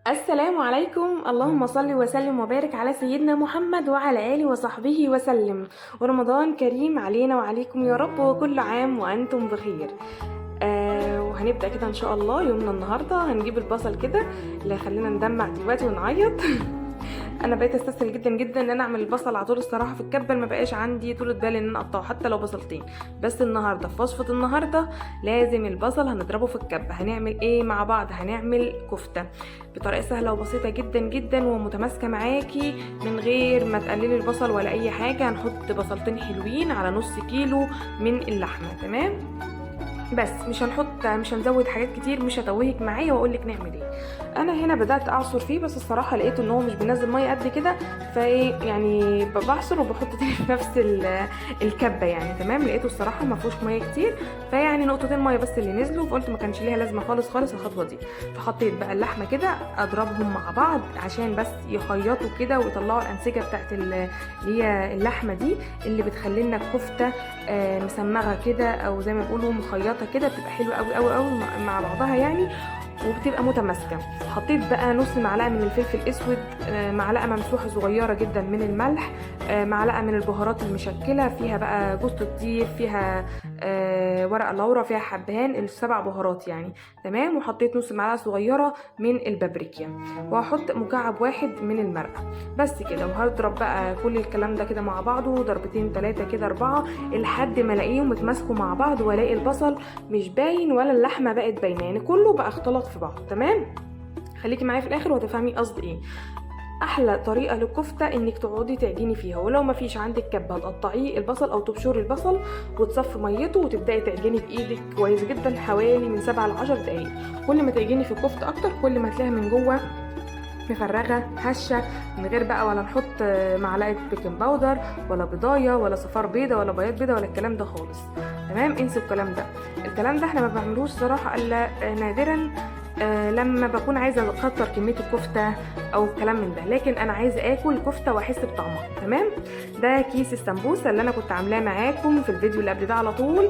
السلام عليكم. اللهم صل وسلم وبارك على سيدنا محمد وعلى آله وصحبه وسلم. ورمضان كريم علينا وعليكم يا رب، وكل عام وأنتم بخير. وهنبدأ كده إن شاء الله يومنا النهاردة. هنجيب البصل كده اللي هيخلينا ندمع دلوقتي ونعيط. انا بقيت استسهل جدا جدا ان انا اعمل البصل على طول الصراحه في الكبه، ما بقاش عندي طولة بال ان انا اقطعه حتى لو بصلتين. بس النهارده في وصفه النهارده لازم البصل هنضربه في الكبه. هنعمل ايه مع بعض؟ هنعمل كفته بطريقه سهله وبسيطه جدا جدا ومتماسكه معاكي من غير ما تقللي البصل ولا اي حاجه. هنحط بصلتين حلوين على نص كيلو من اللحمه، تمام؟ بس مش هنزود حاجات كتير، مش هتوهك معايا واقول لك نعمل ايه. انا هنا بدات اعصر فيه، بس الصراحه لقيت ان هو مش بينزل ميه قد كده، فايه يعني بعصر وبحط تاني في نفس الكبه يعني، تمام؟ لقيته الصراحه ما فيهوش ميه كتير، فيعني نقطتين ميه بس اللي نزلوا، فقلت ما كانش ليها لازمه خالص خالص الخطوه دي. فحطيت بقى اللحمه كده اضربهم مع بعض عشان بس يخيطوا كده ويطلعوا الانسجه بتاعت اللي هي اللحمه دي اللي بتخلي لنا الكفته مسمغه كده، او زي ما بيقولوا مخيطه كده، بتبقى حلوه قوي قوي قوي مع بعضها يعني، وبتبقى متماسكه. حطيت بقى نص معلقه من الفلفل الاسود، معلقه ممسوحه صغيره جدا من الملح، معلقه من البهارات المشكله، فيها بقى جوز الطيب، فيها ورق لورا، فيها حبهان، السبع بهارات يعني، تمام؟ وحطيت نص معلقه صغيره من البابريكا، وهحط مكعب واحد من المرقه، بس كده. وهضرب بقى كل الكلام ده كده مع بعضه ضربتين 3 كده 4 لحد ما الاقيهم اتماسكوا مع بعض، والاقي البصل مش باين ولا اللحمه بقت باينه، يعني كله بقى اختلط في بعض، تمام؟ خليكي معايا في الاخر وهتفهمي قصدي ايه. احلى طريقه للكفته انك تقعدي تعجني فيها، ولو ما فيش عندك كبه تقطعيه البصل او تبشري البصل وتصفي ميته وتبداي تعجني بايدك كويس جدا حوالي من 7 ل 10 دقائق. كل ما تعجني في الكفته اكتر كل ما تلاقيها من جوه مفرغه هشه، من غير بقى ولا نحط معلقه بيكنج باودر ولا بضايه ولا صفار بيضه ولا بياض بيضه ولا الكلام ده خالص، تمام؟ انسوا الكلام ده. الكلام ده احنا ما بنعملوش صراحه الا نادرا، لما بكون عايزه اكتر كميه الكفته او كلام من ده، لكن انا عايزه اكل كفته واحس بطعمها، تمام؟ ده كيس السمبوسه اللي انا كنت عاملاه معاكم في الفيديو اللي قبل ده على طول.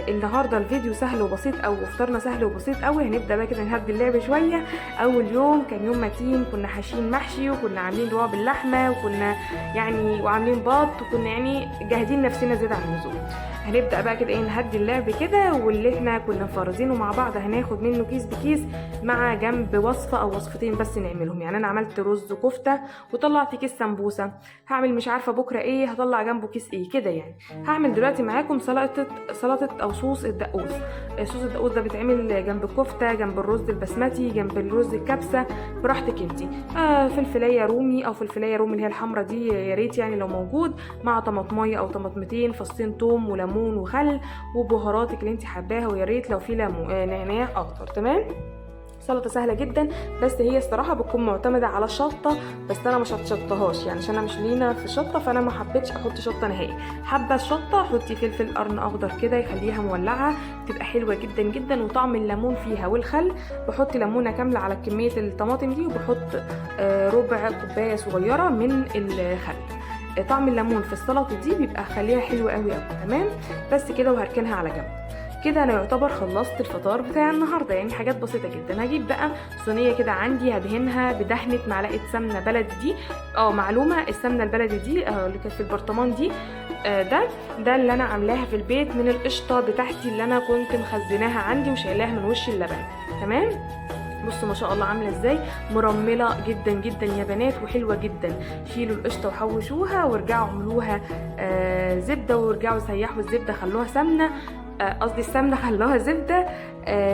النهارده الفيديو سهل وبسيط، او افطارنا سهل وبسيط قوي. هنبدا بقى كده نهدي اللعب شويه. اول يوم كان يوم متين، كنا حاشين محشي وكنا عاملين رواق باللحمه وكنا يعني وعاملين بط، وكنا يعني جاهدين نفسنا زياده عن اللزوم. هنبدا بقى كده ايه نهدي اللعب كده، واللي احنا كنا مفرزينه مع بعض هناخد منه كيس بكيس مع جنب وصفه او وصفتين بس نعملهم. يعني انا عملت رز كفته وطلعت كيس سمبوسه، هعمل مش عارفه بكره ايه هطلع جنبه كيس ايه كده يعني. هعمل دلوقتي معاكم سلطه او صوص الدقوس. صوص الدقوس ده بيتعمل جنب الكفته، جنب الرز البسمتي، جنب الرز الكبسه، براحتك انتي. فلفلايه رومي او فلفلايه رومي اللي هي الحمراء دي يا ريت يعني لو موجود، مع طماطميه او طماطمتين، فصين توم وليمون وخل وبهاراتك اللي انت حباها، ويا ريت لو في نعناع اكتر، تمام؟ سلطه سهله جدا، بس هي الصراحه بتكون معتمده على الشطه، بس انا مش هتشطهاش يعني عشان انا مش لينا في الشطه، فانا ما حبيتش احط شطه نهائي. حابه الشطه حطي فلفل قرن اخضر كده يخليها مولعه، تبقى حلوه جدا جدا. وطعم الليمون فيها والخل، بحط ليمونه كامله على كميه الطماطم دي، وبحط ربع كوبايه صغيره من الخل. طعم الليمون في السلطه دي بيبقى خليها حلوه قوي قوي، تمام؟ بس كده وهركنها على جنب. كده انا يعتبر خلصت الفطار بتاع النهارده، يعني حاجات بسيطه جدا. هجيب بقى صينيه كده عندي هدهنها بدهنه معلقه سمنه بلدي دي. معلومه، السمنه البلدي دي اللي كانت في البرطمان دي، ده اللي انا عاملاها في البيت من القشطه بتاعتي اللي انا كنت مخزناها عندي وشايلاها من وش اللبن، تمام؟ بصوا ما شاء الله عامله ازاي، مرمله جدا جدا يا بنات وحلوه جدا. شيلوا القشطه وحوشوها وارجعوا اعملوها زبده، وارجعوا سيحوا الزبده خلوها سمنه، قصدي السمنه خلوها زبده،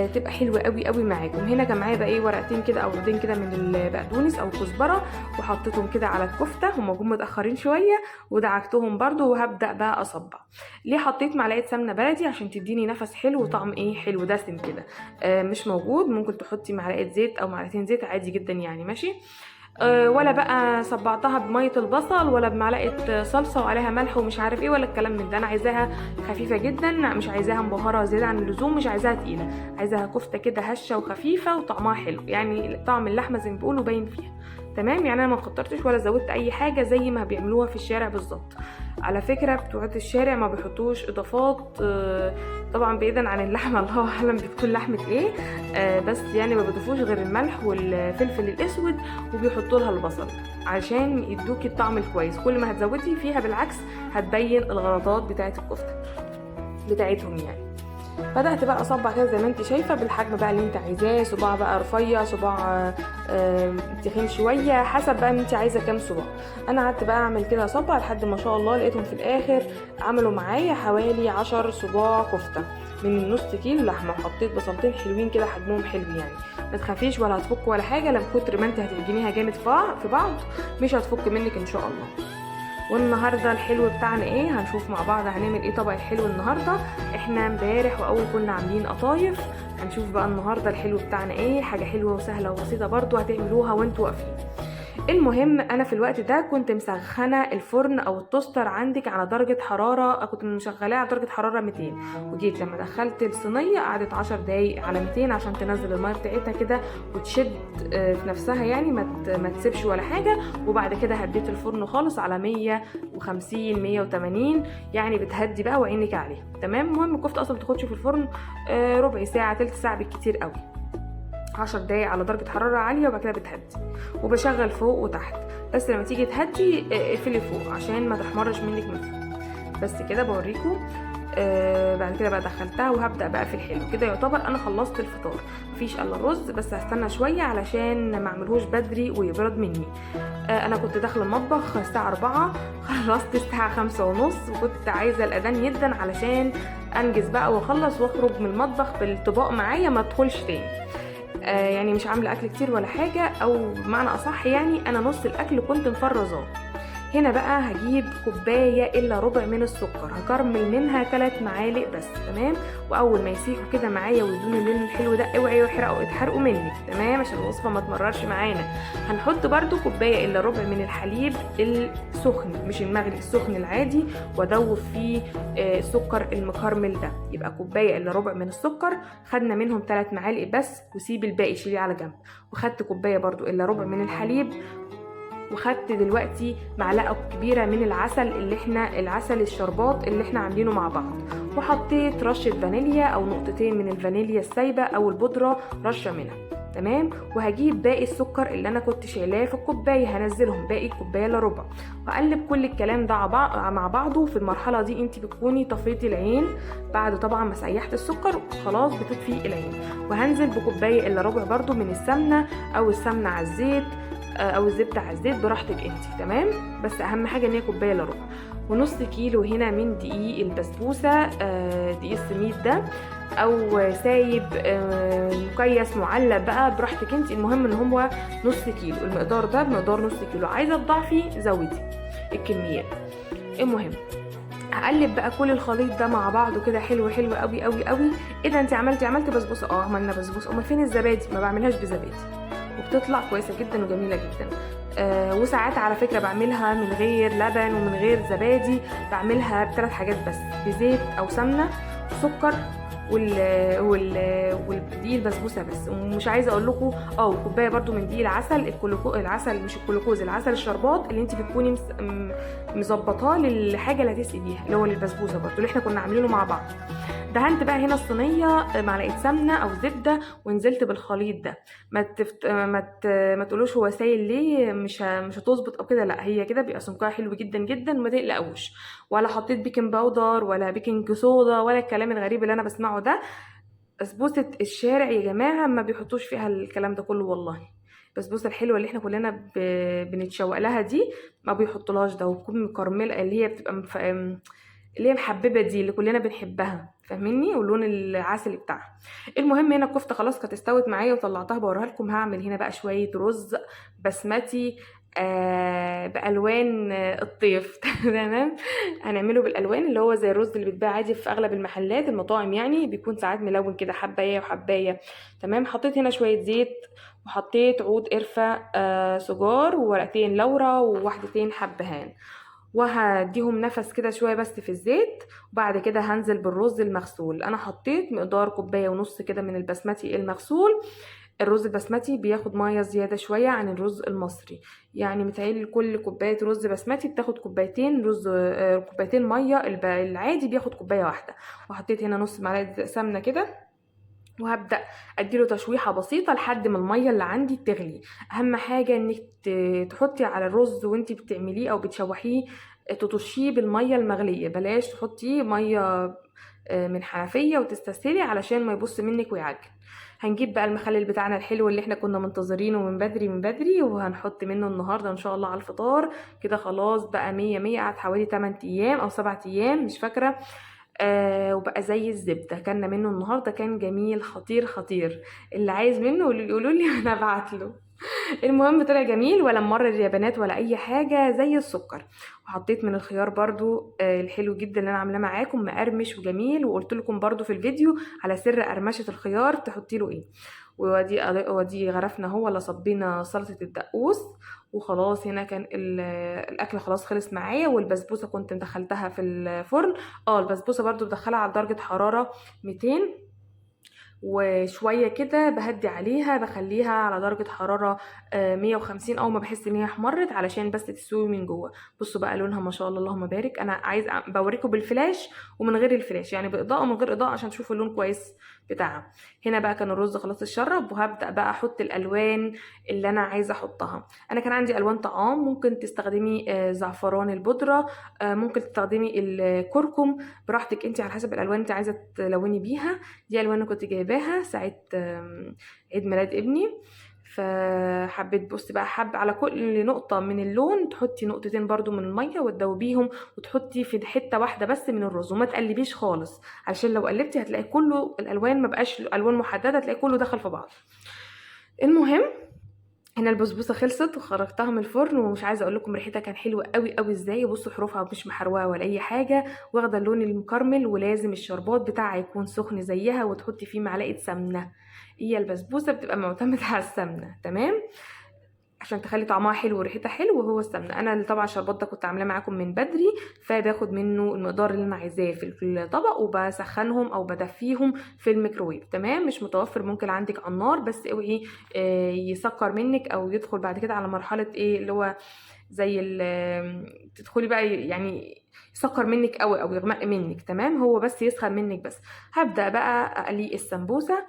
تبقى حلوه قوي قوي معاكم. هنا كان معايا بقى ايه ورقتين كده او عودين كده من البقدونس او الكزبره، وحطيتهم كده على الكفته، هم جم متاخرين شويه ودعكتهم برضو، وهبدا بقى اصبع. ليه حطيت معلقه سمنه بلدي؟ عشان تديني نفس حلو وطعم ايه حلو دسم كده. مش موجود ممكن تحطي معلقه زيت او معلقتين زيت عادي جدا يعني، ماشي؟ ولا بقى صبعتها بميه البصل ولا بمعلقه صلصه وعليها ملح ومش عارف ايه ولا الكلام من ده. انا عايزاها خفيفه جدا، مش عايزاها مبهره زياده عن اللزوم، مش عايزاها تقيله، عايزاها كفته كده هشه وخفيفه وطعمها حلو، يعني طعم اللحمه زي ما بيقولوا باين فيها، تمام. يعني انا ما كترتش ولا زودت اي حاجه زي ما بيعملوها في الشارع بالظبط. على فكره بتوع الشارع ما بيحطوش اضافات، طبعا بعيدا عن اللحمه الله اعلم بتكون لحمه ايه، بس يعني ما بيضيفوش غير الملح والفلفل الاسود، وبيحطوا لها البصل عشان يدوكي الطعم الكويس. كل ما هتزودي فيها بالعكس هتبين الغلطات بتاعه الكفته بتاعتهم يعني. بدأت بقى اصبع كده زي ما انت شايفه بالحجم بقى اللي انت عايزاه، صباع بقى رفيع، صباع تخين شويه، حسب بقى ان انت عايزه كام صباع. انا قعدت بقى اعمل كده صبع لحد ما شاء الله لقيتهم في الاخر عملوا معايا حوالي 10 صباع كفته من نص كيلو لحمه. وحطيت بصلتين حلوين كده حجمهم حلو يعني، ما تخافيش ولا هتفك ولا حاجه، لما كتر ما انت هتعجنيها جامد في بعض مش هتفك منك ان شاء الله. والنهارده الحلو بتاعنا ايه؟ هنشوف مع بعض هنعمل ايه طبق الحلو النهارده. احنا امبارح واول كنا عاملين قطايف، هنشوف بقى النهارده الحلو بتاعنا ايه. حاجه حلوه وسهله وبسيطه برضو هتعملوها وانتوا واقفين. المهم انا في الوقت ده كنت مسخنه الفرن او التوستر عندك على درجه حراره، كنت مشغلاه على درجه حراره 200، وجيت لما دخلت الصينيه قعدت 10 دقايق على 200 عشان تنزل الميه بتاعتها كده وتشد في نفسها يعني ما تسيبش ولا حاجه. وبعد كده هديت الفرن خالص على 150 180 يعني بتهدي بقى وعينك عليها. تمام. المهم الكفته اصلا بتاخدش في الفرن ربع ساعه تلت ساعه بالكتير قوي، 10 دقايق على درجة حرارة عالية وبعد كده بتهدي. وبشغل فوق وتحت، بس لما تيجي تهدي اقفلي فوق عشان ما تحمرش منك من فوق. بس كده بوريكم. بعد كده بقى دخلتها وهبدأ بقى في الحلو. كده يعتبر انا خلصت الفطار، مفيش الا الرز بس هستنى شوية علشان ما اعملهوش بدري ويبرد مني. انا كنت داخله المطبخ الساعة 4، خلصت الساعة 5:30، وكنت عايزة الاذان يدن علشان انجز بقى واخلص واخرج من المطبخ بالطباق معايا ما ادخلش تاني. يعني مش عامله اكل كتير ولا حاجه، او بمعنى اصح يعني انا نص الاكل كنت مفرزاه. هنا بقى هجيب كوبايه الا ربع من السكر، هكرمل منها 3 معالق بس. تمام. واول ما يسيحوا كده معايا ويدوني اللون الحلو ده اوعي يتحرقوا منك. تمام، عشان الوصفه ما تمررش معانا. هنحط برده كوبايه الا ربع من الحليب السخن مش المغلي، السخن العادي، وادوب فيه السكر المكرمل ده. يبقى كوبايه الا ربع من السكر، خدنا منهم 3 معالق بس، وسيب الباقي شيليه على جنب. وخدت كوبايه برده الا ربع من الحليب، وخدت دلوقتي معلقه كبيره من العسل الشربات اللي احنا عاملينه مع بعض، وحطيت رشه فانيليا او نقطتين من الفانيليا السايبه او البودره، رشه منها. تمام. وهجيب باقي السكر اللي انا كنت شايلاه في الكوبايه، هنزلهم باقي الكوبايه الا ربع، واقلب كل الكلام ده مع بعضه. في المرحله دي انت بتكوني طفيتي العين بعد طبعا ما سيحت السكر، خلاص بتطفي العين. وهنزل بكوبايه الا ربع برده من السمنه، او السمنه على الزيت او الزبده على الزيت براحتك انت. تمام. بس اهم حاجه ان هي كوبايه الا ربع. ونص كيلو هنا من دقيق البسبوسه، دقيق السميد ده، او سايب مكيس معلب بقى براحتك انت. المهم ان هو نص كيلو، المقدار ده بمقدار نص كيلو، عايزه تضعفي زودي الكميات. المهم هقلب بقى كل الخليط ده مع بعضه كده حلو حلو قوي قوي قوي. ايه ده انت عملت بسبوسه؟ عملنا بسبوسه. امال فين الزبادي؟ ما بعملهاش بزبادي، وبتطلع كويسه جدا وجميله جدا. وساعات على فكره بعملها من غير لبن ومن غير زبادي، بعملها ب3 حاجات بس، بزيت او سمنه وسكر والدقيق البسبوسه بس. ومش عايزه اقول لكم كوبايه برده من دقيق العسل، العسل مش الكلوكوز، العسل الشربات اللي انت بتكوني مظبطاه للحاجه اللي هتسقي بيها، اللي هو للبسبوسه برده اللي احنا كنا عاملينه مع بعض. دهنت بقى هنا الصينيه معلقه سمنه او زبده، ونزلت بالخليط ده. ما تقولوش هو سايل ليه، مش هتظبط او كده، لا هي كده بيبقى سمكها حلو جدا جدا، ما تقلقوش. ولا حطيت بيكنج باودر ولا بيكنج صودا ولا الكلام الغريب اللي انا بسمعه ده. بسبوسه الشارع يا جماعه ما بيحطوش فيها الكلام ده كله والله. البسبوسه الحلوه اللي احنا كلنا بنتشوق لها دي ما بيحطولهاش ده، وتكون مكرمله اللي هي بتبقى اللي هي محببه دي اللي كلنا بنحبها، فاهميني، واللون العسلي بتاعها. المهم هنا الكفته خلاص كانت استوت معايا وطلعتها بوريها لكم. هعمل هنا بقى شويه رز بسمتي بالوان الطيف. تمام. هنعمله بالالوان اللي هو زي الرز اللي بيتباع عادي في اغلب المحلات المطاعم، يعني بيكون ساعات ملون كده حبايه وحبايه. تمام. حطيت هنا شويه زيت، وحطيت عود قرفه سجار، وورقتين لورا، وواحدتين حبهان، وهديهم نفس كده شويه بس في الزيت. وبعد كده هنزل بالرز المغسول. انا حطيت مقدار 1.5 كوبايه كده من البسمتي المغسول، الرز البسمتي بياخد ميه زياده شويه عن الرز المصري، يعني متهيألي كل كوبايه رز بسمتي بتاخد كوبايتين رز، كوبايتين ميه. العادي بياخد كوبايه واحده. وحطيت هنا نص معلقه سمنه كده، وهبدأ اديله تشويحة بسيطة لحد ما المية اللي عندي تغلي. اهم حاجة انك تحطي على الرز وانتي بتعمليه او بتشوحيه، تطشيه بالمية المغلية، بلاش تحطيه مية من حنفية وتستسهلي علشان ما يبص منك ويعجن. هنجيب بقى المخلل بتاعنا الحلو اللي احنا كنا منتظرينه من بدري من بدري، وهنحط منه النهاردة ان شاء الله على الفطار. كده خلاص بقى مية مية، قعد حوالي 8 ايام او 7 ايام مش فاكرة. وبقى زي الزبدة. كان منه النهاردة، كان جميل خطير خطير. اللي عايز منه يقولوا لي انا ابعت له. المهم طلع جميل، ولا ممرر اليابانات ولا اي حاجة زي السكر. وحطيت من الخيار برضو الحلو جدا اللي انا عاملاه معاكم، مقرمش وجميل. وقلت لكم برضو في الفيديو على سر قرمشة الخيار تحطي له ايه. ودي غرفنا هو اللي صبينا سلطة الدقوس. وخلاص هنا كان الاكل خلاص خلص معايا. والبسبوسه كنت مدخلتها في الفرن. البسبوسه برضو بدخلها على درجه حراره 200 وشويه كده، بهدي عليها بخليها على درجه حراره 150 اول ما بحس ان هي احمرت، علشان بس تستوي من جوه. بصوا بقى لونها ما شاء الله اللهم بارك. انا عايز بوريكم بالفلاش ومن غير الفلاش، يعني باضاءه ومن غير اضاءه عشان تشوفوا اللون كويس بتاعها. هنا بقى كان الرز خلاص اتشرب، وهبدا بقى احط الالوان اللي انا عايزه احطها. انا كان عندي الوان طعام، ممكن تستخدمي زعفران البودره، ممكن تستخدمي الكركم، براحتك انت على حسب الالوان انت عايزه تلوني بيها. دي الوان كنت جايباها ساعه عيد ميلاد ابني. فحبيت بصي بقى، على كل نقطة من اللون تحطي نقطتين برضو من المية وتدوبيهم، وتحطي في حتة واحدة بس من الرز، وما تقلبيش خالص، علشان لو قلبتي هتلاقي كله الالوان ما بقاش الوان محددة، هتلاقي كله دخل في بعض. المهم هنا البسبوسه خلصت وخرجتها من الفرن، ومش عايزه اقول لكم ريحتها كان حلوه قوي قوي ازاي. بصوا حروفها مش محروقه ولا اي حاجه، واخده اللون المكرمل. ولازم الشربات بتاعها يكون سخن زيها، وتحطي فيه معلقه سمنه. هي البسبوسه بتبقى معتمده على السمنه، تمام، عشان تخلي طعمها حلو وريحتها حلو. وهو السمنه، انا اللي طبعا الشربات ده كنت عاملاه معاكم من بدري، فباخد منه المقدار اللي انا عايزاه في الطبق، وبسخنهم او بدفيهم في الميكروويف. تمام، مش متوفر ممكن عندك على النار، بس اوعي يسكر منك او يدخل بعد كده على مرحله ايه اللي هو زي تدخلي بقى يعني يسكر منك قوي او يغمق منك. تمام، هو بس يسخن منك بس. هبدا بقى اقلي السمبوسه.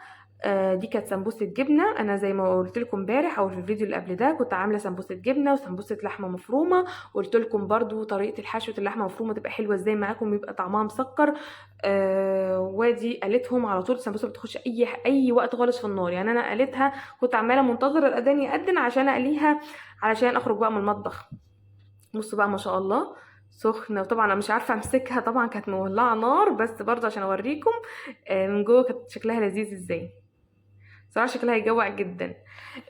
دي كانت سمبوسه جبنه. انا زي ما قلت لكم امبارح او في الفيديو اللي قبل ده كنت عامله سمبوسه جبنه وسمبوسه لحمه مفرومه. وقلت لكم برضو طريقه الحشوه اللحمه المفرومه تبقى حلوه ازاي معاكم، يبقى طعمها مسكر. ودي قلتهم على طول. السمبوسه ما بتاخدش اي وقت خالص في النار، يعني انا قلتها كنت عماله منتظره الاذان يأذن عشان اقليها، علشان اخرج بقى من المطبخ. بصوا بقى ما شاء الله سخنه. وطبعا انا مش عارفه امسكها، طبعا كانت مولعه نار، بس برضه عشان اوريكم من جوه كانت شكلها لذيذ ازاي. صراحه شكلها هيجوع جدا.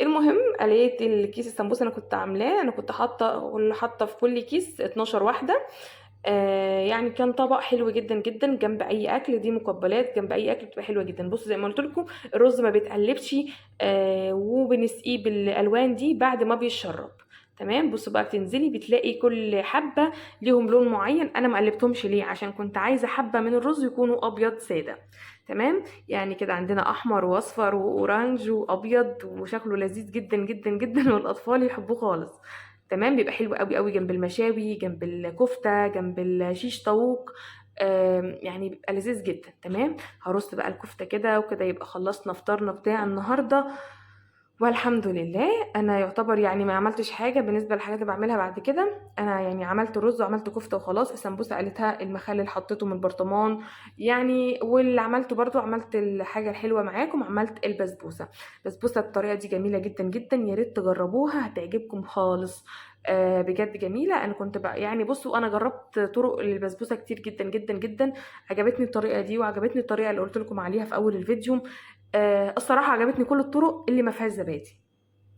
المهم قليت الكيس السمبوسه انا كنت عاملاه. انا كنت حاطه في كل كيس 12 واحده. يعني كان طبق حلو جدا جدا جنب اي اكل. دي مقبلات جنب اي اكل بتبقى حلوه جدا. بصوا زي ما قلت لكم الرز ما بيتقلبش، وبنسقيه بالالوان دي بعد ما بيشرب. تمام، بصوا بقى بتنزلي بتلاقي كل حبه ليهم لون معين. انا ما قلبتهمش ليه؟ عشان كنت عايزه حبه من الرز يكونوا ابيض ساده. تمام، يعني كده عندنا احمر واصفر واورانج وابيض، وشكله لذيذ جدا جدا جدا والاطفال يحبوه خالص. تمام، بيبقى حلو قوي قوي جنب المشاوي، جنب الكفته، جنب الشيش طاووق. يعني بيبقى لذيذ جدا. تمام، هرص بقى الكفته كده وكده، يبقى خلصنا فطارنا بتاع النهارده والحمد لله. انا يعتبر يعني ما عملتش حاجه بالنسبه للحاجات اللي بعملها بعد كده. انا يعني عملت رز وعملت كفته وخلاص. السمبوسه قالتها المخلل حطيته من البرطمان يعني. واللي عملته برضو عملت الحاجه الحلوه معاكم، عملت البسبوسه. البسبوسه الطريقه دي جميله جدا جدا، يا ريت تجربوها هتعجبكم خالص. بجد جميله. انا كنت بقى يعني بصوا انا جربت طرق البسبوسه كتير جدا جدا جدا. عجبتني الطريقه دي وعجبتني الطريقه اللي قلت لكم عليها في اول الفيديو. الصراحه عجبتني كل الطرق اللي ما فيهاش زبادي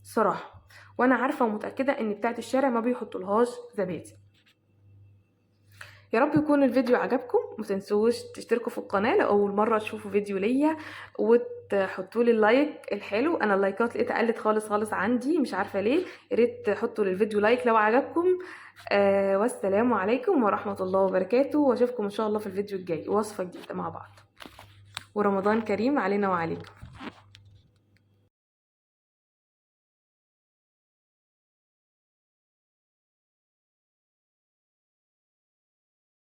صراحه. وانا عارفه ومتاكده ان بتاعت الشارع ما بيحطولهاش زبادي. يا رب يكون الفيديو عجبكم. ما تنسوش تشتركوا في القناه لو اول مره تشوفوا فيديو ليا، وتحطوا لي اللايك الحلو. انا اللايكات لقيتها قلت خالص خالص عندي، مش عارفه ليه. يا ريت تحطوا للفيديو لايك لو عجبكم. والسلام عليكم ورحمه الله وبركاته، واشوفكم ان شاء الله في الفيديو الجاي وصفه جديده مع بعض. ورمضان كريم علينا وعليكم.